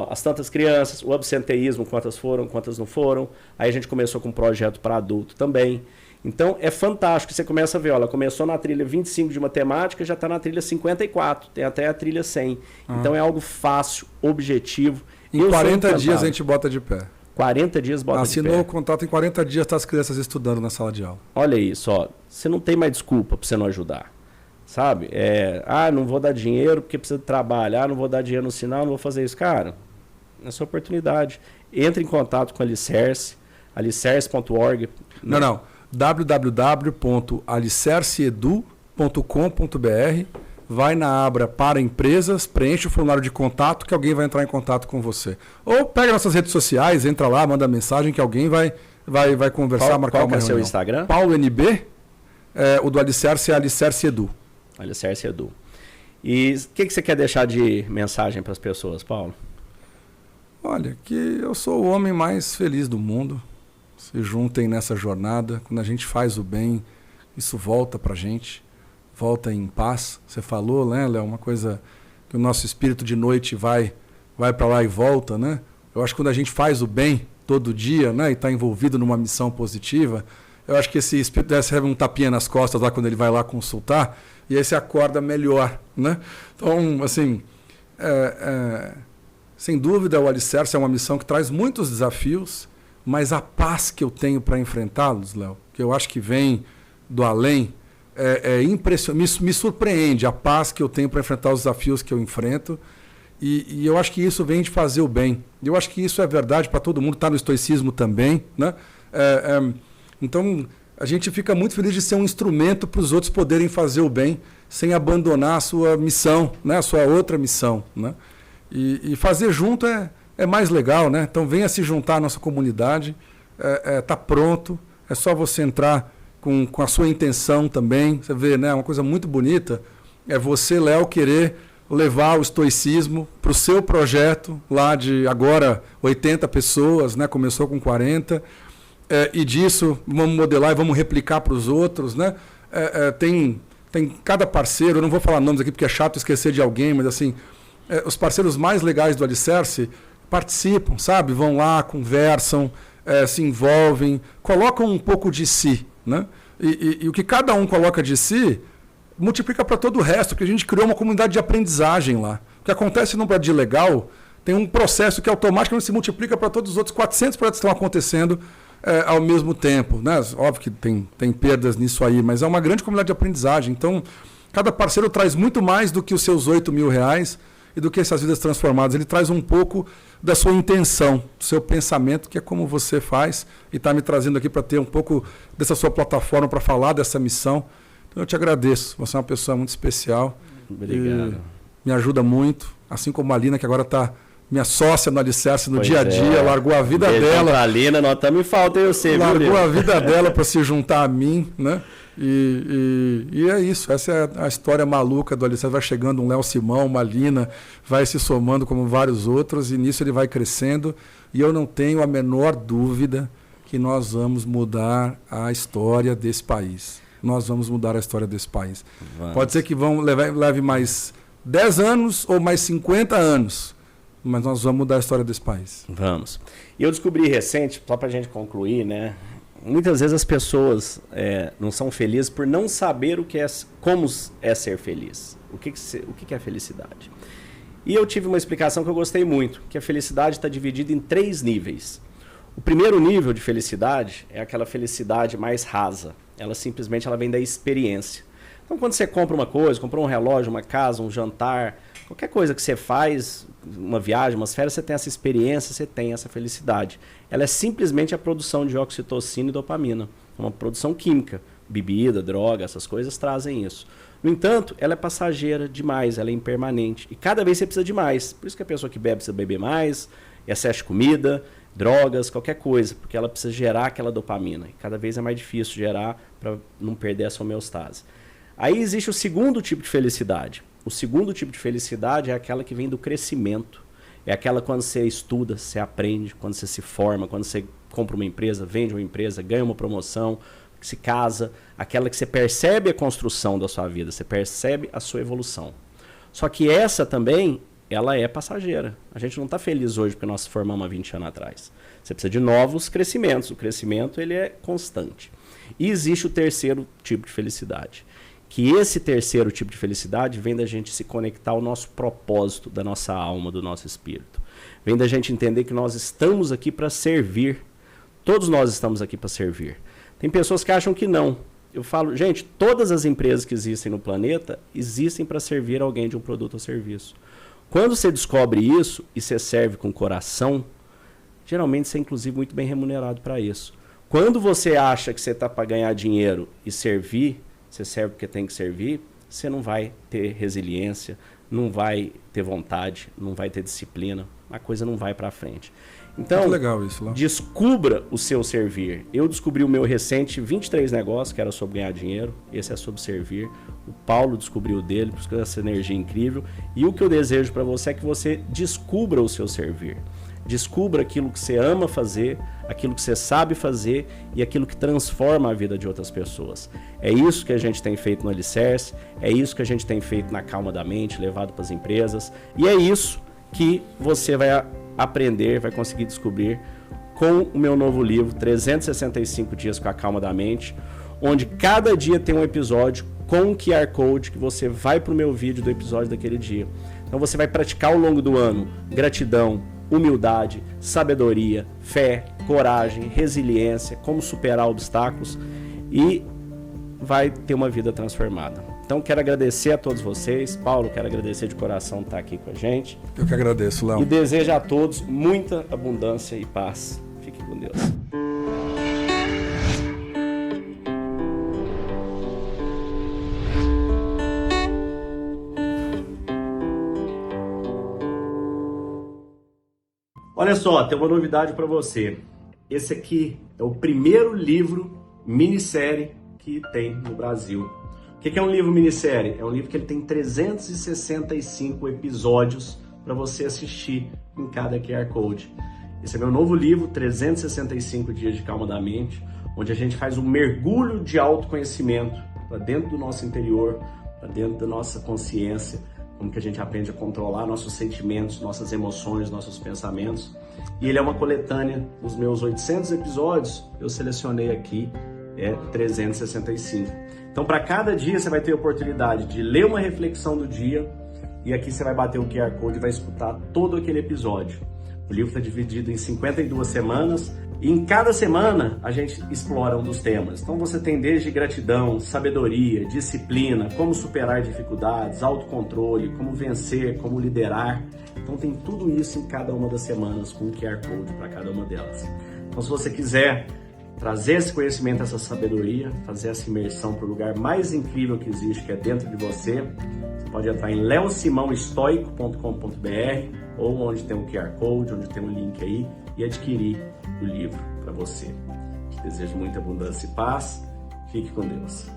as tantas crianças, o absenteísmo, quantas foram, quantas não foram. Aí a gente começou com um projeto para adulto também. Então é fantástico, você começa a ver, ela começou na trilha 25 de matemática, já está na trilha 54, tem até a trilha 100. Então é algo fácil, objetivo. Em 40 dias a gente bota de pé. 40 dias bota de pé. Assinou o contrato, em 40 dias está as crianças estudando na sala de aula. Olha isso, você não tem mais desculpa para você não ajudar. Sabe? Não vou dar dinheiro porque precisa de trabalho, não vou dar dinheiro no sinal, não vou fazer isso. Cara, essa oportunidade. Entre em contato com a Alicerce, alicerce.org. Não. www.alicerceedu.com.br, vai na aba para empresas, preenche o formulário de contato que alguém vai entrar em contato com você. Ou pega nossas redes sociais, entra lá, manda mensagem que alguém vai conversar, marcar uma reunião. Qual é o seu Instagram? Paulo NB, o do Alicerce é Alicerce Edu. Alicerce Edu. E o que você quer deixar de mensagem para as pessoas, Paulo? Olha, que eu sou o homem mais feliz do mundo. Se juntem nessa jornada. Quando a gente faz o bem, isso volta para a gente. Volta em paz. Você falou, né, Léo? Uma coisa que o nosso espírito de noite vai para lá e volta, né? Eu acho que quando a gente faz o bem todo dia, né, e está envolvido numa missão positiva, eu acho que esse espírito recebe um tapinha nas costas lá quando ele vai lá consultar, e aí você acorda melhor, né? Então, assim, sem dúvida o Alicerce é uma missão que traz muitos desafios, mas a paz que eu tenho para enfrentá-los, Léo, que eu acho que vem do além, impressionante, me surpreende a paz que eu tenho para enfrentar os desafios que eu enfrento, e eu acho que isso vem de fazer o bem. Eu acho que isso é verdade para todo mundo, está no estoicismo também, né? Então, a gente fica muito feliz de ser um instrumento para os outros poderem fazer o bem sem abandonar a sua missão, né? A sua outra missão, né? E fazer junto é mais legal, né? Então, venha se juntar à nossa comunidade, tá pronto, é só você entrar com a sua intenção também. Você vê, né? Uma coisa muito bonita é você, Léo, querer levar o estoicismo para o seu projeto lá de agora 80 pessoas, né? Começou com 40, e disso vamos modelar e vamos replicar para os outros, né? Tem cada parceiro, eu não vou falar nomes aqui porque é chato esquecer de alguém, mas assim, os parceiros mais legais do Alicerce participam, sabe? Vão lá, conversam, se envolvem, colocam um pouco de si, né? E o que cada um coloca de si multiplica para todo o resto, porque a gente criou uma comunidade de aprendizagem lá. O que acontece no Brasil legal tem um processo que automaticamente se multiplica para todos os outros 400 projetos que estão acontecendo ao mesmo tempo, né? Óbvio que tem perdas nisso aí, mas é uma grande comunidade de aprendizagem. Então, cada parceiro traz muito mais do que os seus R$8.000 e do que essas vidas transformadas. Ele traz um pouco da sua intenção, do seu pensamento, que é como você faz, e está me trazendo aqui para ter um pouco dessa sua plataforma para falar dessa missão. Então, eu te agradeço. Você é uma pessoa muito especial. Obrigado. Me ajuda muito, assim como a Lina, que agora está minha sócia no Alicerce no dia a dia, largou a vida dela. A Lina, nós estamos em falta, eu sei. Largou a vida dela para se juntar a mim, né? E é isso, essa é a história maluca do Alicerce. Vai chegando um Léo Simão, uma Lina, vai se somando como vários outros, e nisso ele vai crescendo. E eu não tenho a menor dúvida que nós vamos mudar a história desse país. Nós vamos mudar a história desse país. Vamos. Pode ser que leve mais 10 anos ou mais 50 anos, mas nós vamos mudar a história desse país. Vamos. E eu descobri recente, só para a gente concluir, né? Muitas vezes as pessoas não são felizes por não saber como é ser feliz. O que é felicidade? E eu tive uma explicação que eu gostei muito, que a felicidade está dividida em 3 níveis. O primeiro nível de felicidade é aquela felicidade mais rasa. Ela simplesmente vem da experiência. Então, quando você compra uma coisa, comprou um relógio, uma casa, um jantar, qualquer coisa que você faz, uma viagem, umas férias, você tem essa experiência, você tem essa felicidade. Ela é simplesmente a produção de oxitocina e dopamina. Uma produção química. Bebida, droga, essas coisas trazem isso. No entanto, ela é passageira demais, ela é impermanente. E cada vez você precisa de mais. Por isso que a pessoa que bebe precisa beber mais, excesso de comida, drogas, qualquer coisa, porque ela precisa gerar aquela dopamina. E cada vez é mais difícil gerar para não perder essa homeostase. Aí existe o segundo tipo de felicidade. O segundo tipo de felicidade é aquela que vem do crescimento. É aquela quando você estuda, você aprende, quando você se forma, quando você compra uma empresa, vende uma empresa, ganha uma promoção, se casa. Aquela que você percebe a construção da sua vida, você percebe a sua evolução. Só que essa também, ela é passageira. A gente não está feliz hoje porque nós se formamos há 20 anos atrás. Você precisa de novos crescimentos. O crescimento ele é constante. E existe o terceiro tipo de felicidade. Que esse terceiro tipo de felicidade vem da gente se conectar ao nosso propósito, da nossa alma, do nosso espírito. Vem da gente entender que nós estamos aqui para servir. Todos nós estamos aqui para servir. Tem pessoas que acham que não. Eu falo, gente, todas as empresas que existem no planeta existem para servir alguém de um produto ou serviço. Quando você descobre isso e você serve com coração, geralmente você é inclusive muito bem remunerado para isso. Quando você acha que você está para ganhar dinheiro e servir, você serve porque tem que servir, você não vai ter resiliência, não vai ter vontade, não vai ter disciplina, a coisa não vai para frente. Então, muito legal isso, lá. Descubra o seu servir. Eu descobri o meu recente 23 negócios, que era sobre ganhar dinheiro. Esse é sobre servir. O Paulo descobriu o dele, por isso que essa energia incrível. E o que eu desejo para você é que você descubra o seu servir. Descubra aquilo que você ama fazer, aquilo que você sabe fazer e aquilo que transforma a vida de outras pessoas. É isso que a gente tem feito no Alicerce, é isso que a gente tem feito na Calma da Mente, levado para as empresas. E é isso que você vai aprender, vai conseguir descobrir com o meu novo livro, 365 Dias com a Calma da Mente, onde cada dia tem um episódio com um QR Code que você vai para o meu vídeo do episódio daquele dia. Então você vai praticar ao longo do ano gratidão, humildade, sabedoria, fé, coragem, resiliência, como superar obstáculos e vai ter uma vida transformada. Então quero agradecer a todos vocês. Paulo, quero agradecer de coração estar aqui com a gente. Eu que agradeço, Léo. E desejo a todos muita abundância e paz. Fiquem com Deus. Olha só, tem uma novidade para você. Esse aqui é o primeiro livro minissérie que tem no Brasil. O que é um livro minissérie? É um livro que ele tem 365 episódios para você assistir em cada QR Code. Esse é meu novo livro, 365 Dias de Calma da Mente, onde a gente faz um mergulho de autoconhecimento para dentro do nosso interior, para dentro da nossa consciência, como que a gente aprende a controlar nossos sentimentos, nossas emoções, nossos pensamentos. E ele é uma coletânea dos meus 800 episódios, eu selecionei aqui 365. Então, para cada dia, você vai ter a oportunidade de ler uma reflexão do dia e aqui você vai bater o QR Code e vai escutar todo aquele episódio. O livro está dividido em 52 semanas e em cada semana a gente explora um dos temas. Então, você tem desde gratidão, sabedoria, disciplina, como superar dificuldades, autocontrole, como vencer, como liderar. Então, tem tudo isso em cada uma das semanas com um QR Code para cada uma delas. Então, se você quiser trazer esse conhecimento, essa sabedoria, fazer essa imersão para o lugar mais incrível que existe, que é dentro de você, você pode entrar em leosimaoestoico.com.br ou onde tem um QR Code, onde tem um link aí e adquirir o livro para você. Te desejo muita abundância e paz. Fique com Deus.